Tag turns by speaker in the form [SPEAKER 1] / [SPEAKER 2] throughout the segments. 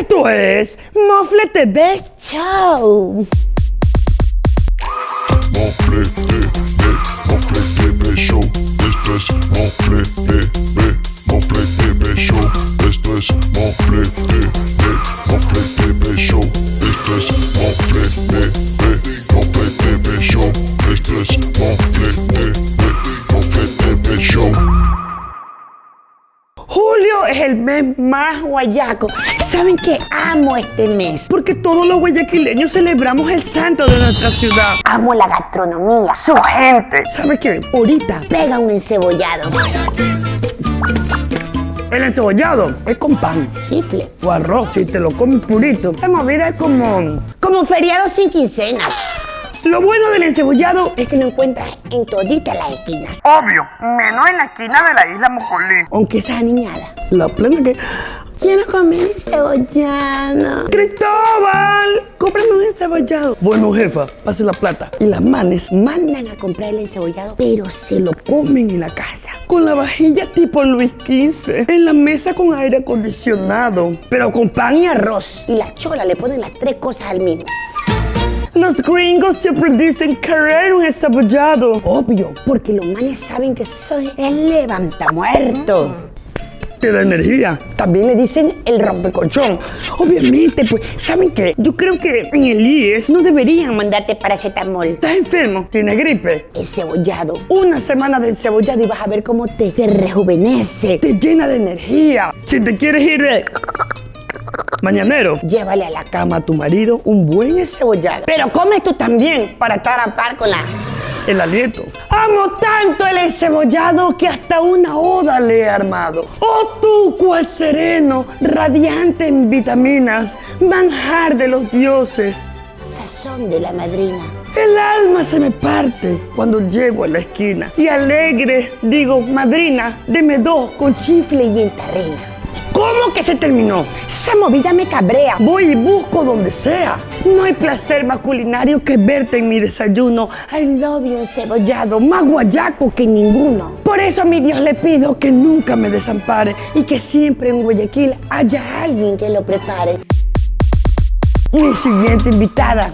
[SPEAKER 1] Esto es Mofle TV Show.
[SPEAKER 2] Mofle TV Show. Esto es Mofle TV Show. Esto es Mofle TV Show. Esto es Mofle TV Show. Esto es Mofle TV Show.
[SPEAKER 1] Julio es el mes más guayaco. ¿Saben qué? Amo este mes. Porque todos los guayaquileños celebramos el santo de nuestra ciudad.
[SPEAKER 3] Amo la gastronomía, su gente.
[SPEAKER 1] ¿Sabe qué? Ahorita
[SPEAKER 3] Pega un encebollado.
[SPEAKER 1] el encebollado es con pan
[SPEAKER 3] Chifle.
[SPEAKER 1] o arroz si te lo comes purito. La movida es
[SPEAKER 3] Como feriado sin quincena.
[SPEAKER 1] Lo bueno del encebollado
[SPEAKER 3] Es que lo encuentras en toditas las esquinas.
[SPEAKER 1] obvio, menos en la esquina de la isla Mocolí.
[SPEAKER 3] Aunque esa niñada.
[SPEAKER 1] La plena que...
[SPEAKER 3] Quiero comer encebollado.
[SPEAKER 1] ¡Cristóbal! ¡Cómprame un encebollado! Bueno, jefa, pase la plata. Y las manes
[SPEAKER 3] Mandan a comprar el encebollado, pero se lo comen en la casa.
[SPEAKER 1] con la vajilla tipo Luis XV. En la mesa con aire acondicionado. Pero con pan y arroz.
[SPEAKER 3] Y la chola le ponen las tres cosas al mismo.
[SPEAKER 1] Los gringos siempre dicen querer un encebollado.
[SPEAKER 3] Obvio, porque los manes saben que soy el levantamuerto.
[SPEAKER 1] Te da energía. También le dicen el rompecolchón. Obviamente, pues, ¿saben qué? Yo creo que en el IES no deberían
[SPEAKER 3] Mandarte paracetamol.
[SPEAKER 1] ¿Estás enfermo? ¿Tienes gripe?
[SPEAKER 3] Encebollado.
[SPEAKER 1] Una semana de encebollado
[SPEAKER 3] Y vas a ver cómo te rejuvenece.
[SPEAKER 1] te llena de energía. Si te quieres ir de mañanero,
[SPEAKER 3] Llévale a la cama
[SPEAKER 1] cama a tu marido un buen encebollado.
[SPEAKER 3] Pero comes tú también para estar a par con la...
[SPEAKER 1] El aliento. Amo tanto el encebollado que hasta una oda le he armado. Oh tú, cual sereno, radiante en vitaminas, manjar de los dioses.
[SPEAKER 3] Sazón de la madrina.
[SPEAKER 1] El alma se me parte cuando llego a la esquina y alegre digo, madrina, deme dos con
[SPEAKER 3] Chifle y entarrina.
[SPEAKER 1] ¿Cómo que se terminó?
[SPEAKER 3] Esa movida me cabrea.
[SPEAKER 1] Voy y busco donde sea. No hay placer más culinario que verte en mi desayuno.
[SPEAKER 3] I love you encebollado, más guayaco que ninguno.
[SPEAKER 1] Por eso a mi Dios le pido que nunca me desampare y que siempre en Guayaquil haya
[SPEAKER 3] Alguien que lo prepare.
[SPEAKER 1] mi siguiente invitada.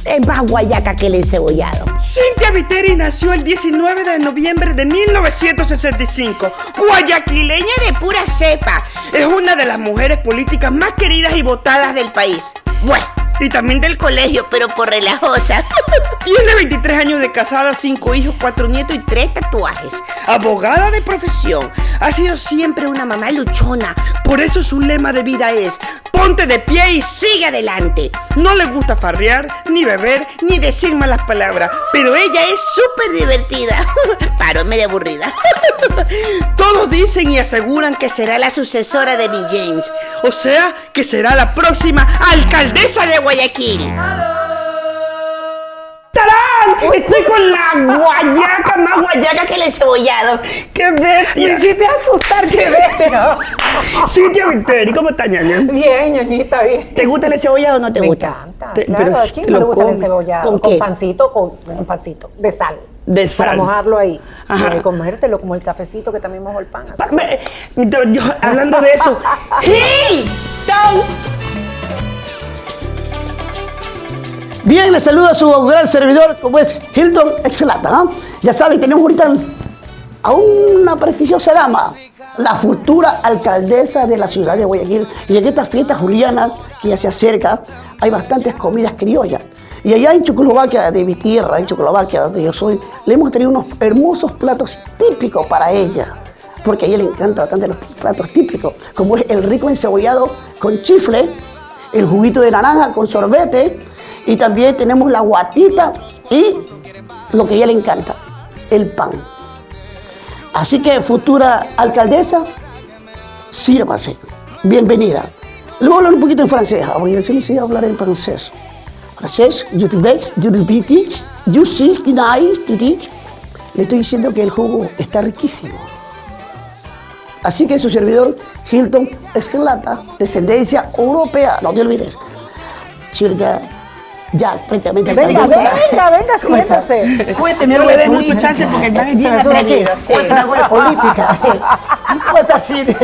[SPEAKER 3] Es más guayaca que el encebollado.
[SPEAKER 1] Cintia Viteri nació el 19 de noviembre de 1965. Guayaquileña de pura cepa. Es una de las mujeres políticas más queridas y votadas del país.
[SPEAKER 3] Bueno,
[SPEAKER 1] Y también del colegio,
[SPEAKER 3] pero por relajosa.
[SPEAKER 1] tiene 23 años de casada, 5 hijos, 4 nietos y 3
[SPEAKER 3] Tatuajes.
[SPEAKER 1] abogada de profesión. Ha sido siempre una mamá luchona. Por eso su lema de vida es: ponte de pie y sigue adelante. No le gusta farrear, ni beber, ni decir malas palabras. Pero ella es súper divertida.
[SPEAKER 3] Paro, medio aburrida.
[SPEAKER 1] Todos dicen y aseguran que será la sucesora de Bill James. O sea, que será la próxima alcaldesa de Guayaquil. ¡Tarán! Estoy con la guayaca más guayaca que el encebollado. ¡Qué bestia!
[SPEAKER 4] Me hiciste asustar, qué bestia.
[SPEAKER 1] Cintia Viteri, ¿cómo estás, ñaña?
[SPEAKER 4] Bien, ñañita, bien.
[SPEAKER 1] ¿Te gusta el encebollado o no te
[SPEAKER 4] Me
[SPEAKER 1] gusta?
[SPEAKER 4] encanta.
[SPEAKER 1] Pero
[SPEAKER 4] Claro, ¿a
[SPEAKER 1] si
[SPEAKER 4] quién
[SPEAKER 1] te
[SPEAKER 4] no
[SPEAKER 1] lo
[SPEAKER 4] le gusta el
[SPEAKER 1] comes.
[SPEAKER 4] encebollado?
[SPEAKER 3] ¿Con
[SPEAKER 4] Con
[SPEAKER 3] qué?
[SPEAKER 4] pancito, con un pancito de sal.
[SPEAKER 1] De sal.
[SPEAKER 4] Para mojarlo ahí.
[SPEAKER 1] Ajá.
[SPEAKER 4] Y comértelo como el cafecito que también mojo el pan. Así.
[SPEAKER 1] Yo, hablando de eso.
[SPEAKER 3] ¡Hilton!
[SPEAKER 5] Bien, les saluda su gran servidor, como es Hilton Excelata, ¿no? Ya saben, tenemos ahorita a una prestigiosa dama, la futura alcaldesa de la ciudad de Guayaquil. Y en esta fiesta juliana que ya se acerca, hay bastantes comidas criollas. Y allá en Checoslovaquia, de mi tierra, en Checoslovaquia, donde yo soy, le hemos traído unos hermosos platos típicos para ella. Porque a ella le encantan bastante los platos típicos, como es el rico encebollado con chifle, el juguito de naranja con sorbete, y también tenemos la guatita y lo que a ella le encanta, el pan. Así que, futura alcaldesa, sírvase. Bienvenida. Le voy a hablar un poquito en francés. Voy a decirle hablar en francés. Francés, yo te ves, yo te teach, you see, nice to teach. Le estoy diciendo que el jugo está riquísimo. Así que su servidor, Hilton Escarlata, descendencia europea, no te olvides. Señorita, ya, prácticamente
[SPEAKER 4] Venga,
[SPEAKER 5] alcaldesa.
[SPEAKER 4] venga, siéntase.
[SPEAKER 5] Cuénteme
[SPEAKER 1] No
[SPEAKER 5] algo
[SPEAKER 1] le
[SPEAKER 5] de
[SPEAKER 1] des mucho
[SPEAKER 5] política.
[SPEAKER 1] chance porque el man es bien
[SPEAKER 4] Se me sube aquí.
[SPEAKER 1] atrevido.
[SPEAKER 5] Cuénteme algo de política. ¿Cómo estás, Silvia?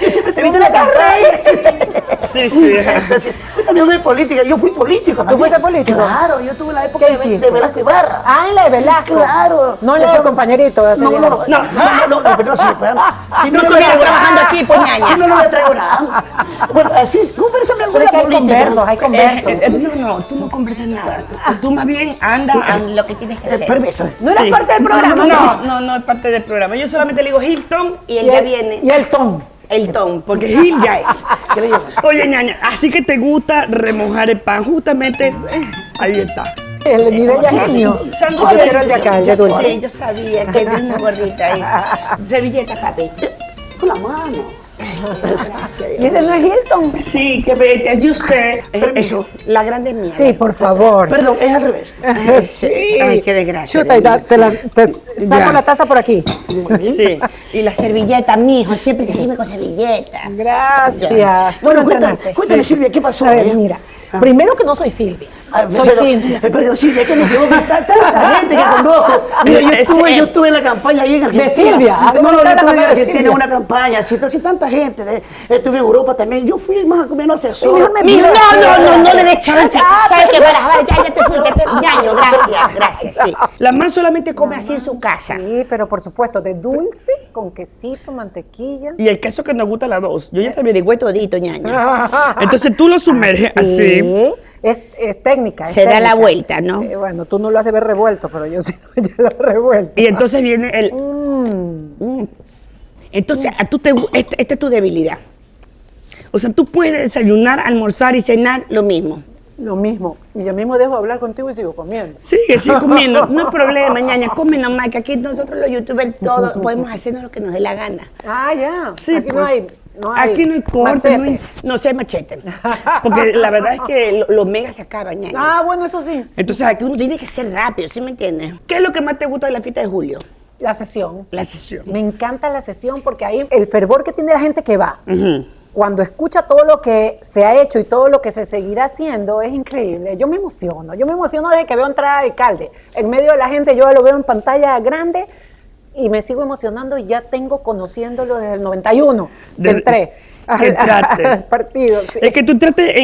[SPEAKER 5] Yo siempre te vi en la campaña.
[SPEAKER 1] Sí, sí.
[SPEAKER 5] Entonces, yo también soy política, yo fui político.
[SPEAKER 4] ¿Tú fuiste político?
[SPEAKER 5] Claro, yo tuve la época
[SPEAKER 4] ¿Qué
[SPEAKER 5] de
[SPEAKER 4] hiciste?
[SPEAKER 5] Velasco Ibarra.
[SPEAKER 4] Ah, en la de Velasco.
[SPEAKER 5] Claro.
[SPEAKER 4] No en la de compañerito. de hace
[SPEAKER 5] No,
[SPEAKER 4] días.
[SPEAKER 5] no, pero sí, pues. Si no,
[SPEAKER 1] Tú
[SPEAKER 5] no le
[SPEAKER 1] estuvieras
[SPEAKER 5] traigo
[SPEAKER 1] trabajando
[SPEAKER 5] nada.
[SPEAKER 1] aquí, pues, ñaña.
[SPEAKER 5] Si no, no le traigo nada. Bueno, así, conversame algo
[SPEAKER 4] Pero
[SPEAKER 5] de
[SPEAKER 4] es que
[SPEAKER 5] la
[SPEAKER 4] hay
[SPEAKER 5] política.
[SPEAKER 4] conversos, hay conversos.
[SPEAKER 1] No, tú no conversas nada. Tú más bien anda a lo que tienes que hacer.
[SPEAKER 5] Permiso.
[SPEAKER 4] No eres parte del programa.
[SPEAKER 1] No es parte del programa. Yo solamente le digo Hilton y él ya viene.
[SPEAKER 4] Y el Tom.
[SPEAKER 1] El Tom, porque Gil ya es.
[SPEAKER 5] Qué belleza.
[SPEAKER 1] Oye, ñaña, así que te gusta remojar el pan. Justamente, ahí está.
[SPEAKER 4] El nivel de genio. Yo quiero el de acá, el de dulce.
[SPEAKER 1] Sí, yo sabía que era una gordita ahí. Servilleta, papi.
[SPEAKER 5] Con la mano.
[SPEAKER 4] ¿Y ese no es Hilton?
[SPEAKER 1] Sí, que vete, yo sé.
[SPEAKER 5] Permiso.
[SPEAKER 1] La grande es mía.
[SPEAKER 4] Sí, por favor.
[SPEAKER 5] Perdón, es al revés.
[SPEAKER 1] Sí. Ay, qué desgracia.
[SPEAKER 4] Chuta, y te saco
[SPEAKER 1] Ya.
[SPEAKER 4] la taza por aquí.
[SPEAKER 1] Sí.
[SPEAKER 3] Y la servilleta, mijo, siempre se sirve con servilleta.
[SPEAKER 4] Gracias.
[SPEAKER 5] Bueno,
[SPEAKER 4] ¿Cómo
[SPEAKER 5] cuéntame,
[SPEAKER 4] entrenaste?
[SPEAKER 5] Silvia, ¿qué pasó?
[SPEAKER 4] A ver, mira. Primero que no soy Silvia. Soy Cintia.
[SPEAKER 5] Perdón, Silvia, es que me equivoco. Tanta gente que conozco. Mira, yo estuve en la campaña ahí en Argentina.
[SPEAKER 4] Silvia.
[SPEAKER 5] No, yo
[SPEAKER 4] la
[SPEAKER 5] estuve en
[SPEAKER 4] campaña de
[SPEAKER 5] Argentina en
[SPEAKER 4] Silvia.
[SPEAKER 5] una campaña. Así, entonces, tanta gente. Estuve en Europa también. Yo fui más o menos asesor.
[SPEAKER 4] mejor me
[SPEAKER 3] Mijo, no le des chance.
[SPEAKER 4] Ah,
[SPEAKER 3] ¿Sabes qué? Ya te fuiste, ñaño, gracias, sí.
[SPEAKER 1] La man solamente come así en su casa.
[SPEAKER 4] Sí, pero por supuesto, de dulce, con quesito, mantequilla.
[SPEAKER 1] Y el queso que nos gusta a las dos. Yo ya te averigüé todito, ñaña. Entonces tú lo sumerges así.
[SPEAKER 4] Sí, es técnica. es
[SPEAKER 3] Se da la
[SPEAKER 4] técnica.
[SPEAKER 3] vuelta, ¿no?
[SPEAKER 4] Bueno, tú no lo has de ver revuelto, pero yo sí yo lo he revuelto.
[SPEAKER 1] Y entonces viene el... Entonces, a tú esta es tu debilidad. O sea, tú puedes desayunar, almorzar y cenar lo mismo.
[SPEAKER 4] Lo mismo. Y yo mismo dejo hablar contigo y sigo comiendo.
[SPEAKER 1] Sigue comiendo. No hay problema, ñaña. Come nomás, que aquí nosotros los youtubers todos podemos hacernos lo que nos dé la gana.
[SPEAKER 4] Ah, ya.
[SPEAKER 1] Sí,
[SPEAKER 4] Aquí
[SPEAKER 1] pues. Aquí no hay corte, no sé machete. Porque la verdad es que los megas se acaban, ñaña.
[SPEAKER 4] Ah, bueno, eso sí.
[SPEAKER 1] Entonces aquí uno tiene que ser rápido, ¿sí me entiendes? ¿Qué es lo que más te gusta de la fiesta de julio?
[SPEAKER 4] La sesión.
[SPEAKER 1] La sesión.
[SPEAKER 4] Me encanta la sesión porque ahí el fervor que tiene la gente que va.
[SPEAKER 1] Ujú.
[SPEAKER 4] Cuando escucha todo lo que se ha hecho y todo lo que se seguirá haciendo, es increíble. Yo me emociono desde que veo entrar al alcalde. En medio de la gente yo lo veo en pantalla grande y me sigo emocionando y ya tengo conociéndolo desde el 91 que entré al partido. Sí.
[SPEAKER 1] Es que tú entraste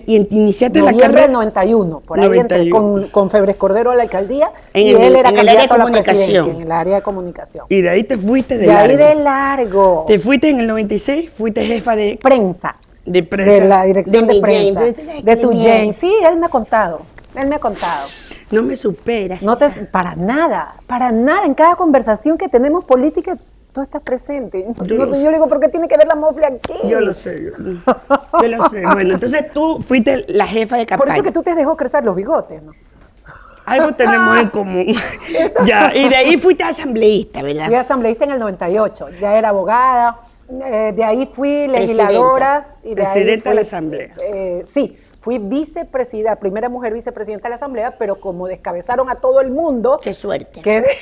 [SPEAKER 1] iniciaste la
[SPEAKER 4] Noviembre
[SPEAKER 1] carrera.
[SPEAKER 4] del 91, por ahí entré
[SPEAKER 1] 91.
[SPEAKER 4] con Febres Cordero a la alcaldía
[SPEAKER 1] En
[SPEAKER 4] y
[SPEAKER 1] el-
[SPEAKER 4] él era
[SPEAKER 1] en el área de
[SPEAKER 4] candidato a la
[SPEAKER 1] comunicación.
[SPEAKER 4] presidencia, en el área de comunicación.
[SPEAKER 1] Y de ahí te fuiste de
[SPEAKER 4] De ahí
[SPEAKER 1] largo.
[SPEAKER 4] de largo.
[SPEAKER 1] Te fuiste en el 96, fuiste jefa de
[SPEAKER 4] Prensa.
[SPEAKER 1] prensa.
[SPEAKER 4] De la dirección
[SPEAKER 3] De
[SPEAKER 4] de,
[SPEAKER 3] mi Jane,
[SPEAKER 4] prensa.
[SPEAKER 3] pero tú sabes
[SPEAKER 4] De
[SPEAKER 3] que
[SPEAKER 4] tu
[SPEAKER 3] mi
[SPEAKER 4] Jane.
[SPEAKER 3] Jane.
[SPEAKER 4] Sí, él me ha contado.
[SPEAKER 1] No me superas.
[SPEAKER 4] No te,
[SPEAKER 1] César.
[SPEAKER 4] para nada. En cada conversación que tenemos política, tú estás presente.
[SPEAKER 1] Yo lo sé.
[SPEAKER 4] Yo le digo, ¿por qué tiene que ver la mofle aquí?
[SPEAKER 1] Yo lo sé. Yo lo sé. Bueno, entonces tú fuiste la jefa de
[SPEAKER 4] Por
[SPEAKER 1] campaña.
[SPEAKER 4] eso que tú te dejó crecer los bigotes, ¿no?
[SPEAKER 1] Algo tenemos en común. Ya, y de ahí fuiste asambleísta, ¿verdad?
[SPEAKER 4] Fui asambleísta en el 98. Ya era abogada. De ahí fui legisladora. Y de ahí
[SPEAKER 1] Presidenta de la
[SPEAKER 4] fui,
[SPEAKER 1] asamblea.
[SPEAKER 4] Sí. Fui vicepresidenta, primera mujer vicepresidenta de la Asamblea, pero como descabezaron a todo el mundo,
[SPEAKER 3] Qué suerte.
[SPEAKER 4] quedé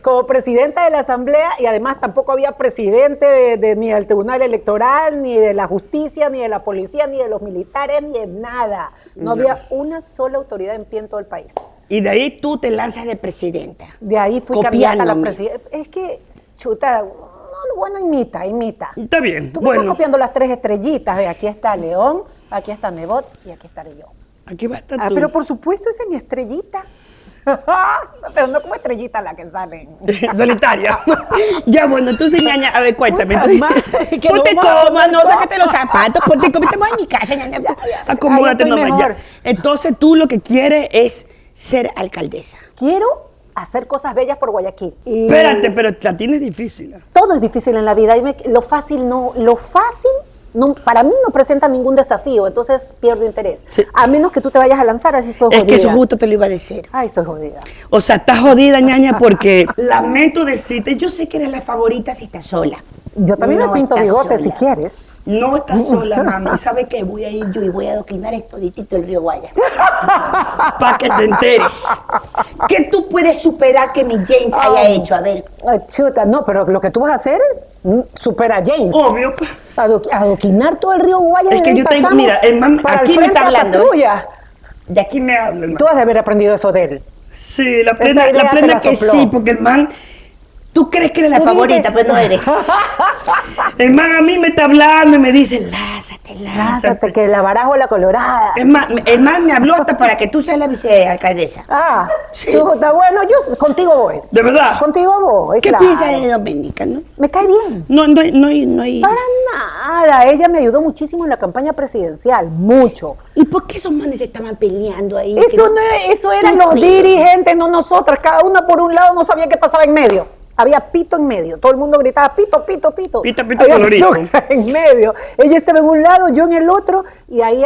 [SPEAKER 4] como presidenta de la Asamblea y además tampoco había presidente ni del Tribunal Electoral, ni de la Justicia, ni de la Policía, ni de los militares, ni de nada. No había una sola autoridad en pie en todo el país.
[SPEAKER 1] Y de ahí tú te lanzas de presidenta.
[SPEAKER 4] De ahí fui candidata a la
[SPEAKER 1] Copiándome.
[SPEAKER 4] presidencia. Es que, chuta, bueno, imita.
[SPEAKER 1] Está bien.
[SPEAKER 4] Tú me estás
[SPEAKER 1] Bueno,
[SPEAKER 4] copiando las 3 estrellitas. Ve, aquí está León, aquí está Nebot y aquí estaré yo.
[SPEAKER 1] aquí va a estar
[SPEAKER 4] Ah,
[SPEAKER 1] tú.
[SPEAKER 4] pero por supuesto, esa es mi estrellita. Pero no como estrellita la que sale.
[SPEAKER 1] Solitaria. Ya, bueno, entonces, ñaña, a ver, cuéntame.
[SPEAKER 4] Puta madre, que
[SPEAKER 1] Ponte
[SPEAKER 4] no vamos a
[SPEAKER 1] cómoda, no,
[SPEAKER 4] poner
[SPEAKER 1] sácate los zapatos, ponte cómoda. Estamos en mi casa, ñaña. Acomódate
[SPEAKER 4] ahí estoy
[SPEAKER 1] nomás ya.
[SPEAKER 4] mejor.
[SPEAKER 1] Entonces, tú lo que quieres es ser alcaldesa.
[SPEAKER 4] Quiero hacer cosas bellas por Guayaquil. Y
[SPEAKER 1] Espérate, pero la tienes difícil.
[SPEAKER 4] todo es difícil en la vida. Y lo fácil no, para mí no presenta ningún desafío, entonces pierdo interés.
[SPEAKER 1] Sí.
[SPEAKER 4] A menos que tú te vayas a lanzar, así estoy
[SPEAKER 1] Es
[SPEAKER 4] jodida.
[SPEAKER 1] que eso justo te lo iba a decir.
[SPEAKER 4] Ay, estoy jodida.
[SPEAKER 1] O sea, estás jodida, ñaña, porque lamento decirte, yo sé que eres la favorita si estás sola.
[SPEAKER 4] Yo también
[SPEAKER 3] No
[SPEAKER 4] me pinto
[SPEAKER 3] estás
[SPEAKER 4] bigote si
[SPEAKER 3] sola.
[SPEAKER 4] quieres.
[SPEAKER 1] No estás sola, mami. ¿Sabes qué? Voy a ir yo y voy a adoquinar esto toditito el río Guaya. Para que te enteres. ¿Qué tú puedes superar que mi James haya hecho? A ver.
[SPEAKER 4] Ay, chuta, no, pero lo que tú vas a hacer supera a James.
[SPEAKER 1] Obvio.
[SPEAKER 4] Adoquinar todo el río Guaya.
[SPEAKER 1] Es
[SPEAKER 4] desde
[SPEAKER 1] que
[SPEAKER 4] ahí
[SPEAKER 1] yo tengo,
[SPEAKER 4] pasamos
[SPEAKER 1] mira, el man
[SPEAKER 4] para el
[SPEAKER 1] aquí me
[SPEAKER 4] frente
[SPEAKER 1] está
[SPEAKER 4] a
[SPEAKER 1] hablando.
[SPEAKER 4] Patrulla.
[SPEAKER 1] De aquí me habla, hermano.
[SPEAKER 4] Tú has de haber aprendido eso de él.
[SPEAKER 1] Sí, la
[SPEAKER 4] Esa idea
[SPEAKER 1] plena
[SPEAKER 4] te la
[SPEAKER 1] que
[SPEAKER 4] sopló.
[SPEAKER 1] sí, porque el man Tú crees que eres la
[SPEAKER 3] Tú
[SPEAKER 1] favorita,
[SPEAKER 3] dices-
[SPEAKER 1] pero no eres. El man a mí me está hablando y me dice, lázate.
[SPEAKER 4] Lázate, que la barajo la colorada.
[SPEAKER 1] Es más, el man me habló hasta para que tú seas la vicealcaldesa.
[SPEAKER 4] Ah, chuta, bueno, yo contigo voy.
[SPEAKER 1] ¿De verdad?
[SPEAKER 4] Contigo voy,
[SPEAKER 1] ¿Qué
[SPEAKER 4] claro.
[SPEAKER 1] piensas de Doménica, no?
[SPEAKER 4] Me cae bien.
[SPEAKER 1] No hay...
[SPEAKER 4] Para nada, ella me ayudó muchísimo en la campaña presidencial, mucho.
[SPEAKER 1] ¿Y por qué esos manes se estaban peleando ahí?
[SPEAKER 4] Eso, no, eso eran los
[SPEAKER 1] Estúpido.
[SPEAKER 4] dirigentes, no nosotras. Cada una por un lado no sabía qué pasaba en medio. Había pito en medio. Todo el mundo gritaba pito, pito, pito.
[SPEAKER 1] Pito, pito,
[SPEAKER 4] Había
[SPEAKER 1] colorito.
[SPEAKER 4] pito en medio. Ella estaba en un lado, yo en el otro. Y ahí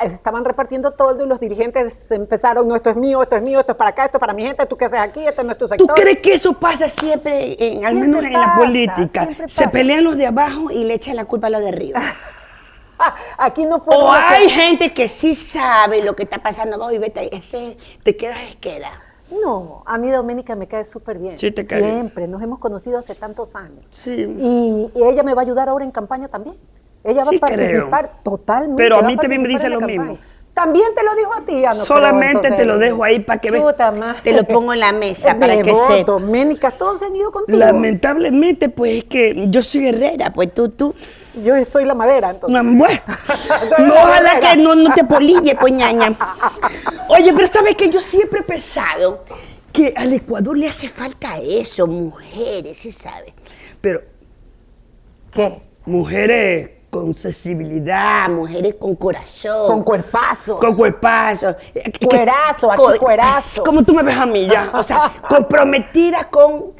[SPEAKER 4] se estaban repartiendo todo y los dirigentes empezaron, no, esto es mío, esto es para acá, esto es para mi gente, tú qué haces aquí, este no es tu
[SPEAKER 1] ¿Tú
[SPEAKER 4] sector.
[SPEAKER 1] crees que eso pasa siempre, al
[SPEAKER 4] Siempre
[SPEAKER 1] menos en la
[SPEAKER 4] pasa,
[SPEAKER 1] política?
[SPEAKER 4] siempre
[SPEAKER 1] Se
[SPEAKER 4] pasa.
[SPEAKER 1] pelean los de abajo y le echan la culpa a los de arriba.
[SPEAKER 4] Aquí no fue.
[SPEAKER 1] O
[SPEAKER 4] lo que-
[SPEAKER 1] hay gente que sí sabe lo que está pasando abajo y vete, ese te quedas queda.
[SPEAKER 4] No, a mí Doménica me cae súper bien.
[SPEAKER 1] Sí, te cae bien.
[SPEAKER 4] Siempre, nos hemos conocido hace tantos años.
[SPEAKER 1] Sí.
[SPEAKER 4] Y ella me va a ayudar ahora en campaña también. Ella va
[SPEAKER 1] Sí,
[SPEAKER 4] a participar totalmente.
[SPEAKER 1] Pero a
[SPEAKER 4] va
[SPEAKER 1] mí también me dice
[SPEAKER 4] participar en
[SPEAKER 1] lo
[SPEAKER 4] la
[SPEAKER 1] mismo.
[SPEAKER 4] campaña. También te lo dijo a ti, ya no
[SPEAKER 1] Solamente
[SPEAKER 4] creo,
[SPEAKER 1] te lo
[SPEAKER 4] entonces.
[SPEAKER 1] dejo ahí para que veas.
[SPEAKER 4] Chuta madre.
[SPEAKER 1] Te lo pongo en la mesa para que
[SPEAKER 4] Devoto,
[SPEAKER 1] sepas.
[SPEAKER 4] Doménica, todos se han ido contigo.
[SPEAKER 1] Lamentablemente, pues es que yo soy guerrera, pues tú.
[SPEAKER 4] Yo soy la madera, entonces.
[SPEAKER 1] No, bueno,
[SPEAKER 4] eres
[SPEAKER 1] no,
[SPEAKER 4] la
[SPEAKER 1] ojalá
[SPEAKER 4] guerrera.
[SPEAKER 1] que no te polille, pues ñaña. Oye, pero sabes que yo siempre he pensado que al Ecuador le hace falta eso, mujeres, sí sabes. Pero
[SPEAKER 4] ¿Qué?
[SPEAKER 1] mujeres con sensibilidad, mujeres con corazón.
[SPEAKER 4] Con cuerpazo.
[SPEAKER 1] Con cuerpazo.
[SPEAKER 4] Cuerazo, aquí cuerazo.
[SPEAKER 1] Como tú me ves a mí ya. O sea, comprometida con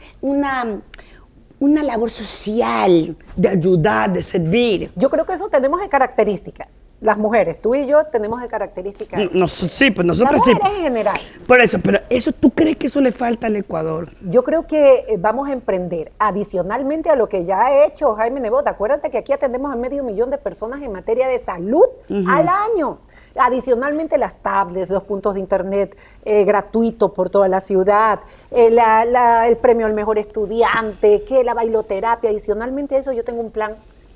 [SPEAKER 1] una labor social, de ayudar, de servir.
[SPEAKER 4] Yo creo que eso tenemos de característica. Las mujeres, tú y yo tenemos de característica.
[SPEAKER 1] Sí, pues
[SPEAKER 4] Las
[SPEAKER 1] nosotros sí.
[SPEAKER 4] mujeres en general.
[SPEAKER 1] Por eso, pero eso, ¿tú crees que eso le falta al Ecuador?
[SPEAKER 4] Yo creo que vamos a emprender, adicionalmente a lo que ya ha hecho Jaime Nebot. Acuérdate que aquí atendemos a 500,000 de personas en materia de salud al año. Adicionalmente las tablets, los puntos de internet gratuitos por toda la ciudad, el premio al mejor estudiante, que la bailoterapia. Adicionalmente a eso yo tengo un plan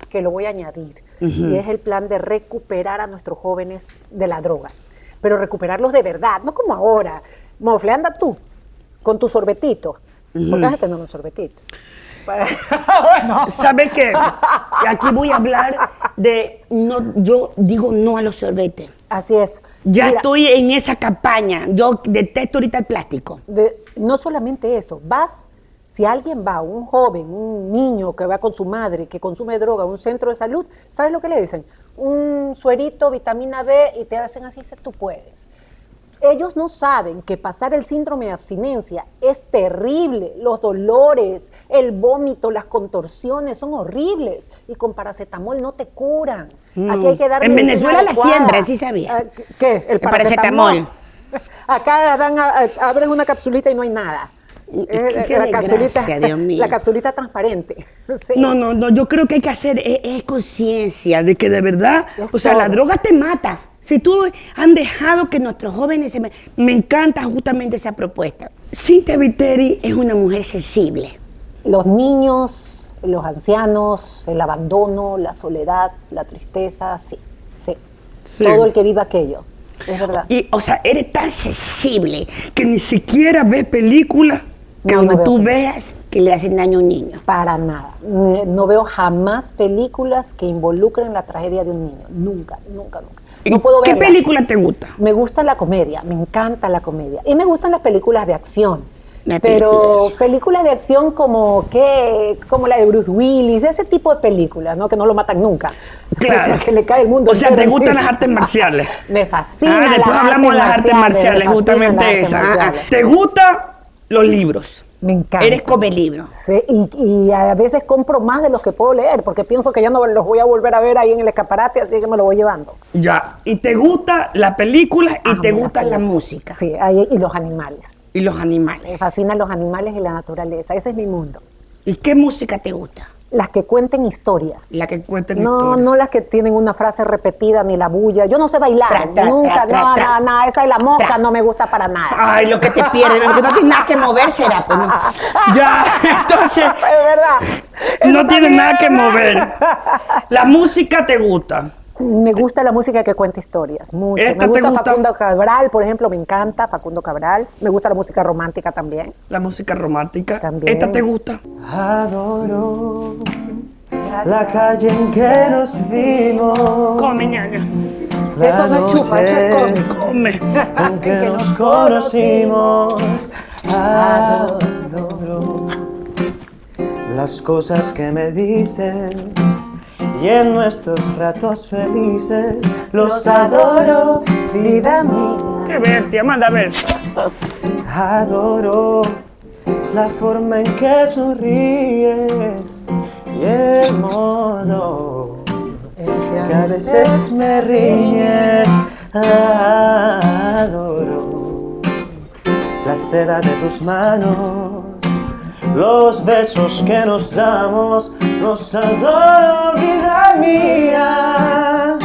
[SPEAKER 4] que lo voy a añadir, y es el plan de recuperar a nuestros jóvenes de la droga, pero recuperarlos de verdad, no como ahora. Mofle, anda tú con tu sorbetito, porque vas a tener un sorbetito. Bueno.
[SPEAKER 1] ¿Sabes qué? Aquí voy a hablar de, yo digo no a los sorbetes.
[SPEAKER 4] Así es.
[SPEAKER 1] Ya
[SPEAKER 4] Mira,
[SPEAKER 1] estoy en esa campaña. Yo detesto ahorita el plástico.
[SPEAKER 4] no solamente eso, si alguien va, un joven, un niño que va con su madre, que consume droga a un centro de salud, ¿sabes lo que le dicen? Un suerito, vitamina B, y te hacen así, dice, tú puedes. Ellos no saben que pasar el síndrome de abstinencia es terrible. Los dolores, el vómito, las contorsiones son horribles. Y con paracetamol no te curan. Aquí hay que dar
[SPEAKER 1] En
[SPEAKER 4] medicina
[SPEAKER 1] Venezuela la
[SPEAKER 4] adecuada.
[SPEAKER 1] siembran, ¿sí sabía?
[SPEAKER 4] ¿Qué? El
[SPEAKER 1] paracetamol.
[SPEAKER 4] Acá abres una capsulita y no hay nada.
[SPEAKER 1] Qué desgracia, Dios mío.
[SPEAKER 4] La capsulita transparente. Sí.
[SPEAKER 1] No, yo creo que hay que hacer es conciencia de que de verdad,
[SPEAKER 4] Es
[SPEAKER 1] o sea, la
[SPEAKER 4] todo.
[SPEAKER 1] droga te mata. Si tú han dejado que nuestros jóvenes me encanta justamente esa propuesta. Cintia Viteri es una mujer sensible.
[SPEAKER 4] Los niños, los ancianos, el abandono, la soledad, la tristeza, sí.
[SPEAKER 1] Sí.
[SPEAKER 4] Todo el que viva aquello, es verdad.
[SPEAKER 1] Y, o sea, eres tan sensible que ni siquiera ves películas que
[SPEAKER 4] No,
[SPEAKER 1] donde
[SPEAKER 4] no veo
[SPEAKER 1] tú
[SPEAKER 4] películas.
[SPEAKER 1] veas que le hacen daño a un niño.
[SPEAKER 4] Para nada. No veo jamás películas que involucren la tragedia de un niño. Nunca. No puedo
[SPEAKER 1] ¿Qué
[SPEAKER 4] verla.
[SPEAKER 1] película te gusta?
[SPEAKER 4] Me gusta la comedia, me encanta la comedia. Y me gustan las películas de acción.
[SPEAKER 1] Las
[SPEAKER 4] Pero
[SPEAKER 1] películas.
[SPEAKER 4] películas de acción como la de Bruce Willis, de ese tipo de películas, ¿no? Que no lo matan nunca.
[SPEAKER 1] Claro.
[SPEAKER 4] Pese a que le cae el mundo
[SPEAKER 1] O sea,
[SPEAKER 4] entero
[SPEAKER 1] ¿te gustan
[SPEAKER 4] encima.
[SPEAKER 1] las artes marciales?
[SPEAKER 4] Me fascinan
[SPEAKER 1] Después
[SPEAKER 4] las
[SPEAKER 1] hablamos de las artes marciales,
[SPEAKER 4] me fascinan
[SPEAKER 1] justamente
[SPEAKER 4] las artes
[SPEAKER 1] esa.
[SPEAKER 4] marciales.
[SPEAKER 1] ¿Te gustan los libros?
[SPEAKER 4] Me encanta.
[SPEAKER 1] Eres come libros.
[SPEAKER 4] Sí, y a veces compro más de los que puedo leer, porque pienso que ya no los voy a volver a ver ahí en el escaparate, así que me lo voy llevando.
[SPEAKER 1] Ya. ¿Y te gusta la película y te
[SPEAKER 4] Amo
[SPEAKER 1] gusta la
[SPEAKER 4] película.
[SPEAKER 1] música?
[SPEAKER 4] Sí, y los animales.
[SPEAKER 1] Y los
[SPEAKER 4] Me
[SPEAKER 1] animales.
[SPEAKER 4] fascinan los animales y la naturaleza. Ese es mi mundo.
[SPEAKER 1] ¿Y qué música te gusta?
[SPEAKER 4] Las que cuenten historias.
[SPEAKER 1] La que cuenten
[SPEAKER 4] No,
[SPEAKER 1] historias.
[SPEAKER 4] no las que tienen una frase repetida ni la bulla. Yo no sé bailar.
[SPEAKER 1] Tra, tra,
[SPEAKER 4] nunca,
[SPEAKER 1] tra,
[SPEAKER 4] no,
[SPEAKER 1] tra,
[SPEAKER 4] no, esa de la mosca
[SPEAKER 1] tra.
[SPEAKER 4] no me gusta para nada.
[SPEAKER 1] Ay, lo que te pierdes, porque no tienes nada que mover, será, pues no. Ya, entonces,
[SPEAKER 4] Es verdad. Eso
[SPEAKER 1] no tienes
[SPEAKER 4] también
[SPEAKER 1] nada
[SPEAKER 4] es
[SPEAKER 1] que
[SPEAKER 4] verdad.
[SPEAKER 1] mover. La música te gusta.
[SPEAKER 4] Me gusta la música que cuenta historias, mucho.
[SPEAKER 1] ¿Esta
[SPEAKER 4] Me gusta
[SPEAKER 1] te gusta?
[SPEAKER 4] Facundo Cabral, por ejemplo, me encanta Facundo Cabral. Me gusta la música romántica también.
[SPEAKER 1] La música romántica.
[SPEAKER 4] También.
[SPEAKER 1] ¿Esta te gusta?
[SPEAKER 6] Adoro la calle en que nos vimos.
[SPEAKER 1] Come, ñaña.
[SPEAKER 4] Esto no es chupa, esto es cómico.
[SPEAKER 1] Come.
[SPEAKER 6] En que nos conocimos. Adoro las cosas que me dices y en nuestros ratos felices los adoro, vida mía.
[SPEAKER 1] Qué bestia, manda a ver.
[SPEAKER 6] Adoro la forma en que sonríes y el modo que a veces me riñes. Adoro la seda de tus manos, los besos que nos damos, los adoro, vida mía.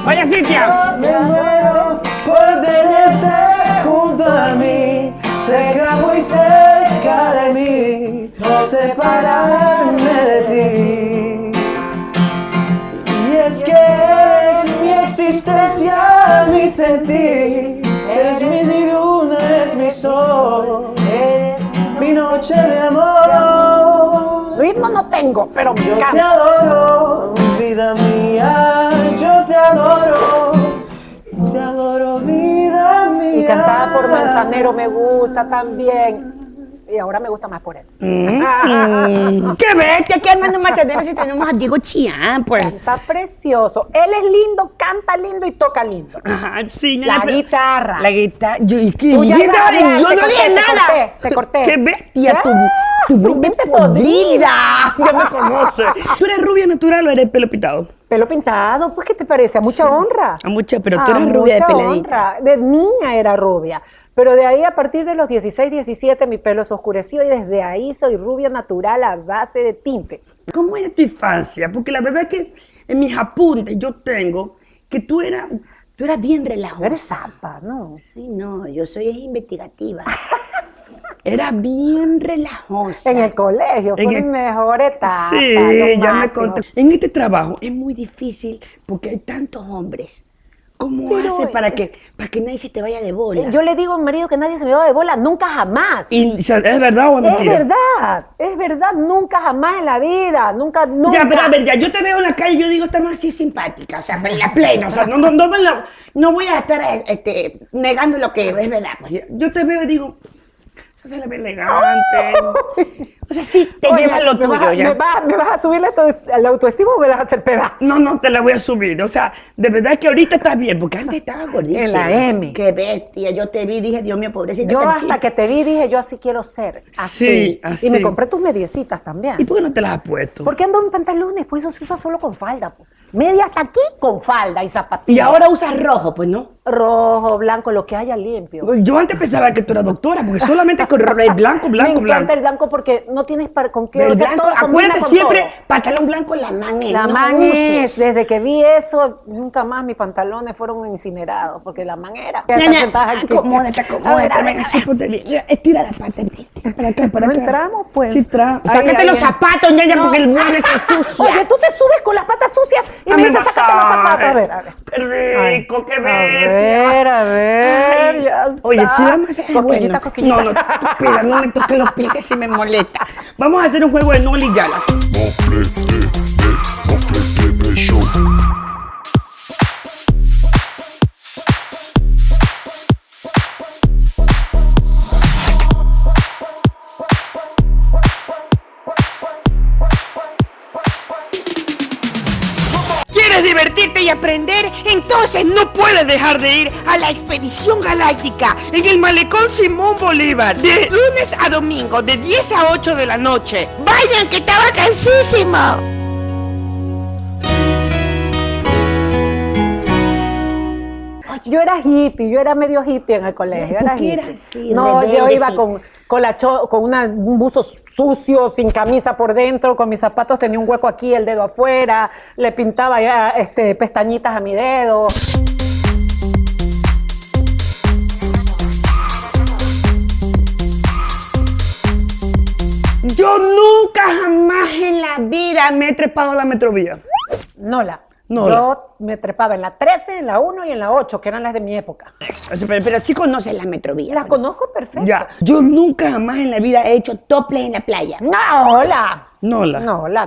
[SPEAKER 1] Vaya, Cintia.
[SPEAKER 6] Me muero por tenerte junto a mí, cerca, muy cerca de mí, no separarme de ti. Y es que eres mi existencia, mi sentir, eres mi luna, eres mi sol, eres mi noche de amor.
[SPEAKER 4] Ritmo no tengo, pero me
[SPEAKER 6] Yo te
[SPEAKER 4] encanta.
[SPEAKER 6] adoro, vida mía, yo te adoro, vida mía.
[SPEAKER 4] Y cantada por Manzanero me gusta también. Y ahora me gusta más por él.
[SPEAKER 1] ¡Qué bestia!
[SPEAKER 3] Aquí Armando Manzanero si tenemos a Diego Chián, pues.
[SPEAKER 4] Está precioso. Él es lindo, canta lindo y toca lindo.
[SPEAKER 1] Ajá, sí,
[SPEAKER 4] La
[SPEAKER 1] ñaña, pero-
[SPEAKER 4] guitarra.
[SPEAKER 1] La guitarra. Yo, ¿y qué?
[SPEAKER 4] Tú ya ibas a hablar,
[SPEAKER 1] Yo
[SPEAKER 4] te
[SPEAKER 1] no
[SPEAKER 4] corté,
[SPEAKER 1] dije
[SPEAKER 4] te
[SPEAKER 1] nada.
[SPEAKER 4] corté, te corté.
[SPEAKER 1] ¡Qué bestia!
[SPEAKER 3] Tu
[SPEAKER 4] mente
[SPEAKER 3] podrida.
[SPEAKER 1] Ya me conoce. ¿Tú eres rubia natural o eres pelo pitado?
[SPEAKER 4] Pelo pintado, pues ¿qué te parece? A mucha honra.
[SPEAKER 1] A mucha, pero
[SPEAKER 4] A
[SPEAKER 1] tú eres rubia de
[SPEAKER 4] mucha
[SPEAKER 1] peladita.
[SPEAKER 4] honra. De niña era rubia. Pero de ahí, a partir de los 16, 17, mi pelo se oscureció y desde ahí soy rubia natural a base de tinte.
[SPEAKER 1] ¿Cómo era tu infancia? Porque la verdad es que en mis apuntes yo tengo que tú eras bien relajosa.
[SPEAKER 4] Eres zapa, ¿no?
[SPEAKER 3] Sí, no, yo soy investigativa.
[SPEAKER 1] Eras bien relajosa.
[SPEAKER 4] En el colegio, fue
[SPEAKER 1] En
[SPEAKER 4] mi
[SPEAKER 1] el-
[SPEAKER 4] mejor etapa.
[SPEAKER 1] Sí,
[SPEAKER 4] lo
[SPEAKER 1] ya me
[SPEAKER 4] máximo.
[SPEAKER 1] conté. En este trabajo es muy difícil porque hay tantos hombres. ¿Cómo
[SPEAKER 4] Pero,
[SPEAKER 1] hace para que nadie se te vaya de bola?
[SPEAKER 4] Yo le digo a mi marido que nadie se me va de bola, nunca jamás.
[SPEAKER 1] ¿Es verdad o es mentira?
[SPEAKER 4] Es verdad, nunca jamás en la vida, nunca.
[SPEAKER 1] Ya, pero a ver, ya, yo te veo en la calle y yo digo, esta más así simpática, o sea, en la plena, o sea, no voy a estar negando lo que es verdad. Pues, yo te veo y digo, esa se le ve elegante. O sea, sí, te
[SPEAKER 4] Oye,
[SPEAKER 1] llevas lo
[SPEAKER 4] ¿me
[SPEAKER 1] tuyo
[SPEAKER 4] vas,
[SPEAKER 1] ya.
[SPEAKER 4] ¿Me vas a subir la autoestima o me vas a hacer pedazo?
[SPEAKER 1] No, te la voy a subir. O sea, de verdad que ahorita estás bien, porque antes estaba gordísima.
[SPEAKER 4] En la M.
[SPEAKER 3] Qué bestia, yo te vi, dije, Dios mío, pobrecita.
[SPEAKER 4] Yo
[SPEAKER 3] tan
[SPEAKER 4] hasta
[SPEAKER 3] chica.
[SPEAKER 4] que te vi dije, yo así quiero ser. Así.
[SPEAKER 1] Sí, así.
[SPEAKER 4] Y me compré tus mediecitas también.
[SPEAKER 1] ¿Y por qué no te las has puesto?
[SPEAKER 4] ¿Por qué ando en pantalones? Pues eso se usa solo con falda. Pues. Media hasta aquí con falda y zapatillas.
[SPEAKER 1] Y ahora usas rojo, pues no.
[SPEAKER 4] Rojo, blanco, lo que haya limpio.
[SPEAKER 1] Yo antes pensaba que tú eras doctora, porque solamente con blanco,
[SPEAKER 4] Me encanta el blanco porque no tienes con qué.
[SPEAKER 1] El
[SPEAKER 4] o sea,
[SPEAKER 1] blanco,
[SPEAKER 4] todo combina
[SPEAKER 1] acuérdate
[SPEAKER 4] con
[SPEAKER 1] siempre,
[SPEAKER 4] todo.
[SPEAKER 1] pantalón blanco, la man es.
[SPEAKER 4] La
[SPEAKER 1] no
[SPEAKER 4] man
[SPEAKER 1] uses.
[SPEAKER 4] es, desde que vi eso, nunca más mis pantalones fueron incinerados, porque la man era.
[SPEAKER 1] Ñaña,
[SPEAKER 3] Acomódate,
[SPEAKER 1] acomódate, ven así, ponte bien. Estira la pata, para acá, para
[SPEAKER 4] ¿No
[SPEAKER 1] acá.
[SPEAKER 4] entramos, pues?
[SPEAKER 1] Sí,
[SPEAKER 3] Sácate los zapatos, ñaña,
[SPEAKER 4] No.
[SPEAKER 3] porque el mueble se ensucia.
[SPEAKER 4] Oye, tú te subes con las patas sucias y me dices, sácate los zapatos. A ver, a ver.
[SPEAKER 1] Qué rico, qué
[SPEAKER 4] A
[SPEAKER 1] bestia.
[SPEAKER 4] ver, a ver.
[SPEAKER 1] Ay,
[SPEAKER 4] Ya
[SPEAKER 1] oye,
[SPEAKER 4] está.
[SPEAKER 1] si la masa es
[SPEAKER 4] Cosquillita,
[SPEAKER 1] buena.
[SPEAKER 4] cosquillita.
[SPEAKER 1] No, espera, no me toques los pies que se me molesta. Vamos a hacer un juego de Noli y Yala.
[SPEAKER 2] Mon play show.
[SPEAKER 1] ¿Quieres divertirte y aprender? Entonces no puedes dejar de ir a la Expedición Galáctica en el Malecón Simón Bolívar de lunes a domingo de 10 a 8 de la noche. ¡Vayan que está vacancísimo!
[SPEAKER 4] Yo era hippie, yo era medio hippie en el colegio. Era
[SPEAKER 3] ¿Por qué
[SPEAKER 4] hippie.
[SPEAKER 3] eras así,
[SPEAKER 4] No, yo
[SPEAKER 3] rebelde,
[SPEAKER 4] iba
[SPEAKER 3] sí?
[SPEAKER 4] con un buzo sucio, sin camisa por dentro, con mis zapatos tenía un hueco aquí, el dedo afuera, le pintaba ya pestañitas a mi dedo.
[SPEAKER 1] Yo nunca jamás en la vida me he trepado a la metrovía.
[SPEAKER 4] No la.
[SPEAKER 1] No.
[SPEAKER 4] Yo me trepaba en la 13, en la 1 y en la 8, que eran las de mi época.
[SPEAKER 1] Pero sí conoces la metrovía.
[SPEAKER 4] Las conozco perfecto.
[SPEAKER 1] Ya, yo nunca jamás en la vida he hecho topless en la playa.
[SPEAKER 4] No, hola.
[SPEAKER 1] Nola.
[SPEAKER 4] Nola.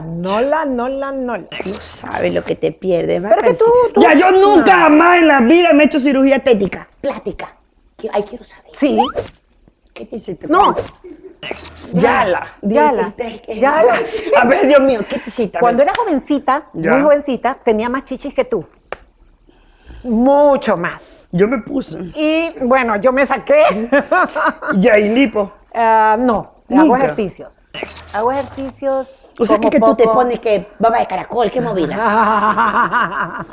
[SPEAKER 1] No sabes lo que te pierdes,
[SPEAKER 4] Pero que tú...
[SPEAKER 1] Ya, yo nunca jamás en la vida me he hecho cirugía estética. Plástica. Ay, quiero saber.
[SPEAKER 4] Sí.
[SPEAKER 1] ¿Qué te hiciste?
[SPEAKER 4] No.
[SPEAKER 1] Yala.
[SPEAKER 4] Yala.
[SPEAKER 1] A ver, Dios mío, ¿qué te hiciste? A
[SPEAKER 4] Cuando
[SPEAKER 1] ver.
[SPEAKER 4] era jovencita,
[SPEAKER 1] Ya.
[SPEAKER 4] muy jovencita, tenía más chichis que tú. Mucho más.
[SPEAKER 1] Yo me puse.
[SPEAKER 4] Y bueno, yo me saqué.
[SPEAKER 1] Ya, y lipo.
[SPEAKER 4] No, hago
[SPEAKER 1] Nunca.
[SPEAKER 4] ejercicios. Hago ejercicios.
[SPEAKER 1] O sea,
[SPEAKER 4] como
[SPEAKER 1] que tú te
[SPEAKER 4] poco.
[SPEAKER 1] pones que baba de caracol, qué movida.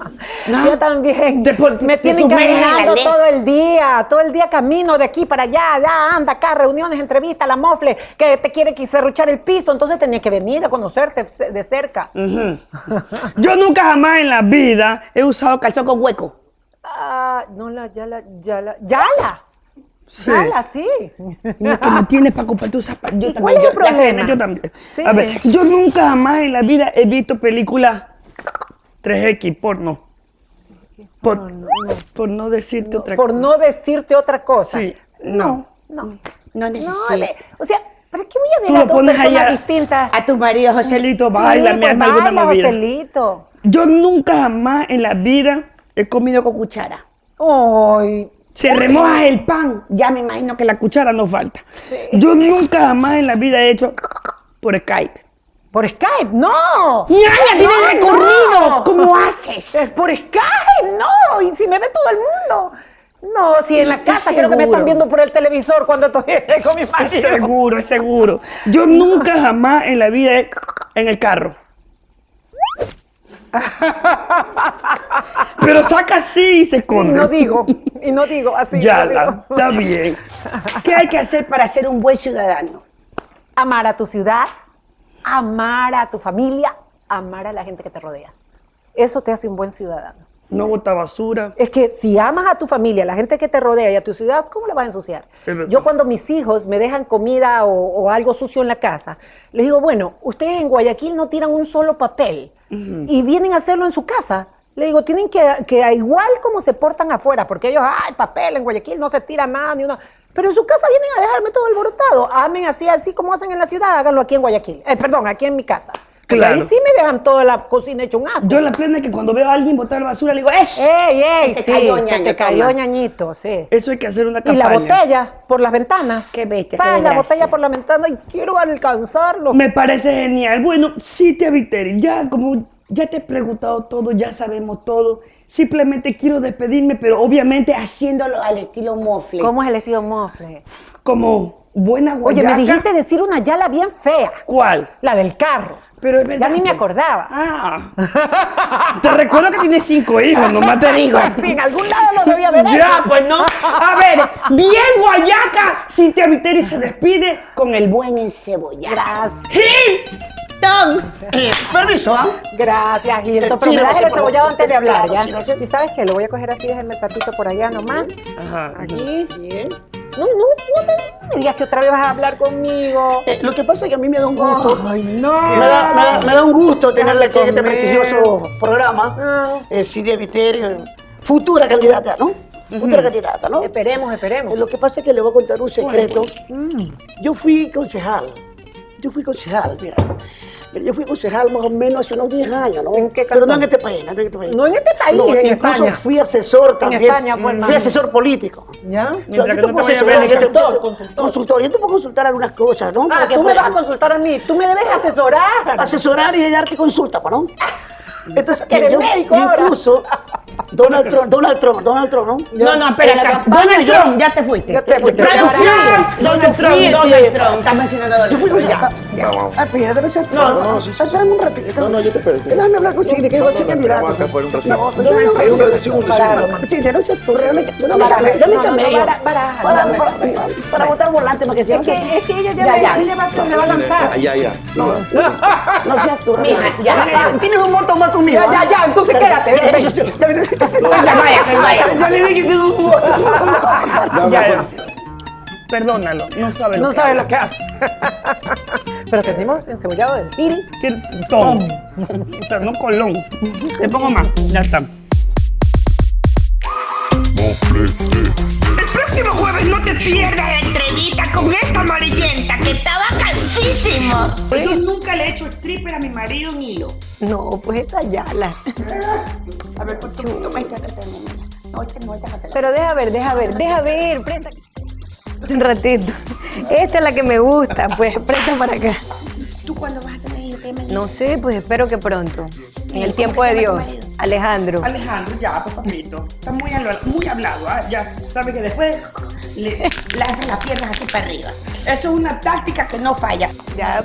[SPEAKER 4] Yo también. Me
[SPEAKER 1] te
[SPEAKER 4] tienen
[SPEAKER 1] sumerges en la
[SPEAKER 4] caminando
[SPEAKER 1] ley.
[SPEAKER 4] todo el día camino de aquí para allá, ya anda acá, reuniones, entrevistas, la mofle, que te quiere serruchar el piso, entonces tenía que venir a conocerte de cerca.
[SPEAKER 1] Yo nunca jamás en la vida he usado calzón con hueco.
[SPEAKER 4] Yala,
[SPEAKER 1] Sí.
[SPEAKER 4] sí.
[SPEAKER 1] No, que no tienes para comprar tus zapatos. Yo
[SPEAKER 4] ¿Y
[SPEAKER 1] también.
[SPEAKER 4] cuál es el
[SPEAKER 1] yo- ya,
[SPEAKER 4] problema?
[SPEAKER 1] Yo también.
[SPEAKER 4] Sí.
[SPEAKER 1] A ver, yo nunca jamás en la vida he visto películas 3X, porno. Por no decirte otra
[SPEAKER 4] Por
[SPEAKER 1] cosa.
[SPEAKER 4] no decirte otra cosa.
[SPEAKER 1] Sí, no.
[SPEAKER 4] No.
[SPEAKER 1] No necesito.
[SPEAKER 4] O sea, ¿para qué voy a ver
[SPEAKER 1] Tú
[SPEAKER 4] a
[SPEAKER 1] lo
[SPEAKER 4] dos
[SPEAKER 1] pones
[SPEAKER 4] personas
[SPEAKER 1] allá
[SPEAKER 4] distintas?
[SPEAKER 1] a tu marido Joselito, baila,
[SPEAKER 4] Sí,
[SPEAKER 1] me arma
[SPEAKER 4] pues
[SPEAKER 1] alguna
[SPEAKER 4] baila,
[SPEAKER 1] movida.
[SPEAKER 4] Joselito.
[SPEAKER 1] Yo nunca jamás en la vida he comido con cuchara.
[SPEAKER 4] Ay,
[SPEAKER 1] Se remoja el pan, ya me imagino que la cuchara no falta. Yo nunca jamás en la vida he hecho por Skype.
[SPEAKER 4] por Skype, no.
[SPEAKER 1] ¡Ñaña, tienes
[SPEAKER 4] No,
[SPEAKER 1] recorridos!
[SPEAKER 4] no.
[SPEAKER 1] ¿Cómo haces?
[SPEAKER 4] Es por Skype, no. Y si me ve todo el mundo. No, si en la casa creo que me
[SPEAKER 1] seguro.
[SPEAKER 4] están viendo por el televisor cuando estoy con mi
[SPEAKER 1] Es
[SPEAKER 4] marido.
[SPEAKER 1] seguro, es seguro. Yo nunca jamás en la vida he en el carro. Pero saca así y se
[SPEAKER 4] Y
[SPEAKER 1] corre.
[SPEAKER 4] no digo, así.
[SPEAKER 1] Ya,
[SPEAKER 4] no digo.
[SPEAKER 1] está bien. ¿Qué hay que hacer para ser un buen ciudadano?
[SPEAKER 4] Amar a tu ciudad, amar a tu familia, amar a la gente que te rodea. Eso te hace un buen ciudadano.
[SPEAKER 1] No botar basura.
[SPEAKER 4] Es que si amas a tu familia, a la gente que te rodea y a tu ciudad, ¿cómo la vas a ensuciar?
[SPEAKER 1] Es verdad.
[SPEAKER 4] Yo cuando mis hijos me dejan comida o algo sucio en la casa, les digo, bueno, ustedes en Guayaquil no tiran un solo papel y vienen a hacerlo en su casa. Le digo, tienen que igual como se portan afuera, porque ellos, ay, papel, en Guayaquil no se tira nada, ni una... Pero en su casa vienen a dejarme todo alborotado. Amen así como hacen en la ciudad, háganlo aquí en Guayaquil. Perdón, aquí en mi casa. Porque
[SPEAKER 1] Claro.
[SPEAKER 4] ahí sí me dejan toda la cocina hecha un asco.
[SPEAKER 1] Yo la plena es que cuando veo a alguien botar basura le digo, ¡eso!
[SPEAKER 4] ¡Ey!
[SPEAKER 1] Se te
[SPEAKER 4] Sí,
[SPEAKER 1] cayó,
[SPEAKER 4] se
[SPEAKER 1] ñaño,
[SPEAKER 4] te cayó,
[SPEAKER 1] toma.
[SPEAKER 4] ñañito, sí.
[SPEAKER 1] Eso hay que hacer una
[SPEAKER 4] Y la
[SPEAKER 1] campaña.
[SPEAKER 4] botella por las ventanas.
[SPEAKER 1] Qué bestia, qué
[SPEAKER 4] Pa, la
[SPEAKER 1] desgracia.
[SPEAKER 4] botella por la ventana y quiero alcanzarlo.
[SPEAKER 1] Me parece genial. Bueno, sí, tía Viteri, ya como ya te he preguntado todo, ya sabemos todo. Simplemente quiero despedirme, pero obviamente haciéndolo al estilo mofle.
[SPEAKER 4] ¿Cómo es el estilo mofle?
[SPEAKER 1] Como buena
[SPEAKER 4] Oye,
[SPEAKER 1] guayaca.
[SPEAKER 4] me dijiste decir una yala bien fea.
[SPEAKER 1] ¿Cuál?
[SPEAKER 4] La del carro.
[SPEAKER 1] Pero es verdad.
[SPEAKER 4] Ya ni me
[SPEAKER 1] pues.
[SPEAKER 4] acordaba.
[SPEAKER 1] Ah. Te recuerdo que tienes 5 hijos, nomás te digo.
[SPEAKER 4] Sí, en algún lado lo debía haber hecho.
[SPEAKER 1] Ya, pues no. A ver, bien guayaca. Cintia Viteri se despide con el buen encebollado.
[SPEAKER 4] Gracias.
[SPEAKER 1] Hilton. Permiso, ¿ah?
[SPEAKER 4] Gracias, Gilto. Pero
[SPEAKER 5] Sí,
[SPEAKER 4] me das
[SPEAKER 5] sí,
[SPEAKER 4] el
[SPEAKER 5] por
[SPEAKER 4] cebollado
[SPEAKER 5] favor.
[SPEAKER 4] antes de hablar,
[SPEAKER 5] Claro,
[SPEAKER 4] ¿ya?
[SPEAKER 5] sí, sí.
[SPEAKER 4] ¿Y sabes qué? Lo voy a coger así, déjame el platito por allá nomás.
[SPEAKER 1] Ajá.
[SPEAKER 4] Aquí.
[SPEAKER 5] Bien.
[SPEAKER 4] No me digas que otra vez vas a hablar conmigo.
[SPEAKER 5] Lo que pasa es que a mí me da un gusto.
[SPEAKER 4] Ay, no.
[SPEAKER 5] Me da un gusto tenerle aquí en este
[SPEAKER 4] comer.
[SPEAKER 5] prestigioso programa.
[SPEAKER 4] Ah.
[SPEAKER 5] Cintia Viteri, futura candidata, ¿no? Futura candidata, ¿no?
[SPEAKER 4] Esperemos.
[SPEAKER 5] Lo que pasa es que le voy a contar un secreto. Yo fui concejal, mira. Yo fui concejal más o menos hace unos 10 años, ¿no?
[SPEAKER 4] ¿En qué
[SPEAKER 5] Pero no
[SPEAKER 4] cantón?
[SPEAKER 5] en este país, no en este país.
[SPEAKER 4] No en este país,
[SPEAKER 5] No,
[SPEAKER 4] en
[SPEAKER 5] incluso
[SPEAKER 4] España.
[SPEAKER 5] fui asesor también.
[SPEAKER 4] España, pues,
[SPEAKER 5] fui
[SPEAKER 4] mami.
[SPEAKER 5] asesor político.
[SPEAKER 4] ¿Ya?
[SPEAKER 1] Mientras que
[SPEAKER 5] Yo te
[SPEAKER 1] no te
[SPEAKER 5] puedo
[SPEAKER 1] vaya a
[SPEAKER 5] asesorar,
[SPEAKER 1] ver,
[SPEAKER 5] yo te-
[SPEAKER 4] consultor.
[SPEAKER 5] consultor. Yo te puedo consultar algunas cosas, ¿no?
[SPEAKER 4] Ah,
[SPEAKER 5] Para que
[SPEAKER 4] tú me vas a
[SPEAKER 5] puedas
[SPEAKER 4] consultar a mí. Tú me debes asesorar.
[SPEAKER 5] asesorar y darte consulta, pues, ¿no? Entonces,
[SPEAKER 4] Eres médico ahora.
[SPEAKER 5] incluso Donald Trump, ¿no?
[SPEAKER 1] No, espera,
[SPEAKER 5] En la
[SPEAKER 1] acá.
[SPEAKER 5] campaña
[SPEAKER 1] Donald
[SPEAKER 5] yo-
[SPEAKER 1] Trump, ya te fuiste.
[SPEAKER 4] Ya te fuiste.
[SPEAKER 1] Producción. Donald Trump. Está mencionando
[SPEAKER 5] Yo fui concejal.
[SPEAKER 2] Vamos.
[SPEAKER 5] Ah, pero dame ese
[SPEAKER 2] no, sí, sí.
[SPEAKER 5] Espérame un ratito.
[SPEAKER 2] No, yo te espero.
[SPEAKER 5] Déjame hablar con Cintia, que yo voy a ser candidato.
[SPEAKER 2] Vamos acá fuera un ratito.
[SPEAKER 5] No, pero déjame
[SPEAKER 2] Hay un ratito, un ratito.
[SPEAKER 5] Cintia, no seas tú, realmente. Dame
[SPEAKER 4] Baraja.
[SPEAKER 5] dame
[SPEAKER 4] No, no,
[SPEAKER 5] camello.
[SPEAKER 4] baraja.
[SPEAKER 5] Para votar volante, para que sea.
[SPEAKER 4] Es que ella
[SPEAKER 5] Ya.
[SPEAKER 4] ella me va a lanzar.
[SPEAKER 2] Ya.
[SPEAKER 5] No seas tú.
[SPEAKER 1] Mija, ya.
[SPEAKER 5] Tienes un voto más conmigo.
[SPEAKER 4] Ya, entonces quédate.
[SPEAKER 1] Ya vaya.
[SPEAKER 5] Ya le dije que tienes un voto.
[SPEAKER 1] Ya. Perdónalo, no sabe
[SPEAKER 4] No
[SPEAKER 1] que
[SPEAKER 4] sabes
[SPEAKER 1] habla.
[SPEAKER 4] lo que hace. Pero tenemos encebollado del tiri.
[SPEAKER 1] Tom. No Colón. Te pongo más. Ya está. El próximo jueves no te pierdas la entrevista con esta amarillenta que estaba cansísimo. Yo nunca le he hecho stripper a mi marido en hilo.
[SPEAKER 2] No, pues esta ya la.
[SPEAKER 3] A ver, por tu toma esta que tengo, niña. No, esta no, esta no te la.
[SPEAKER 2] Pero deja ver, presta. Un ratito. Esta es la que me gusta, pues presta para acá.
[SPEAKER 3] ¿Tú cuándo vas a tener hijos? ¿Qué me dices?
[SPEAKER 2] No sé, pues espero que pronto. En el tiempo de Dios. Alejandro.
[SPEAKER 1] Alejandro, ya, pues papito. Está muy hablado, ¿ah? Ya, sabe que después le
[SPEAKER 3] Lanza las piernas así para arriba.
[SPEAKER 1] Eso es una táctica que no falla.
[SPEAKER 2] Ya.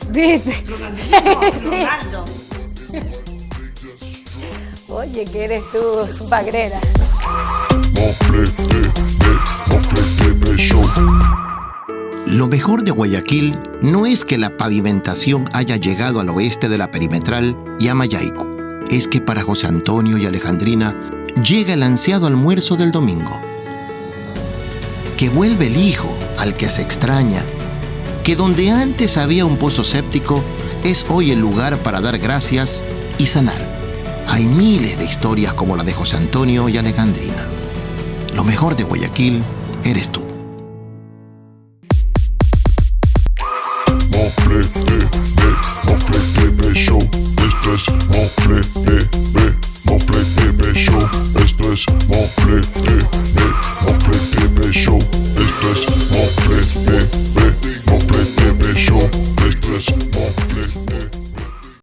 [SPEAKER 2] ¿Viste?
[SPEAKER 3] Ronaldo.
[SPEAKER 2] Oye, que eres tú, bagrera.
[SPEAKER 7] Lo mejor de Guayaquil no es que la pavimentación haya llegado al oeste de la perimetral y a Mayaicu. Es que para José Antonio y Alejandrina llega el ansiado almuerzo del domingo. Que vuelve el hijo al que se extraña. Que donde antes había un pozo séptico es hoy el lugar para dar gracias y sanar. Hay miles de historias como la de José Antonio y Alejandrina. Lo mejor de Guayaquil eres tú.
[SPEAKER 8] Mofle TV Show. Esto es Mofle TV Show. Esto es Mofle TV Show. Esto es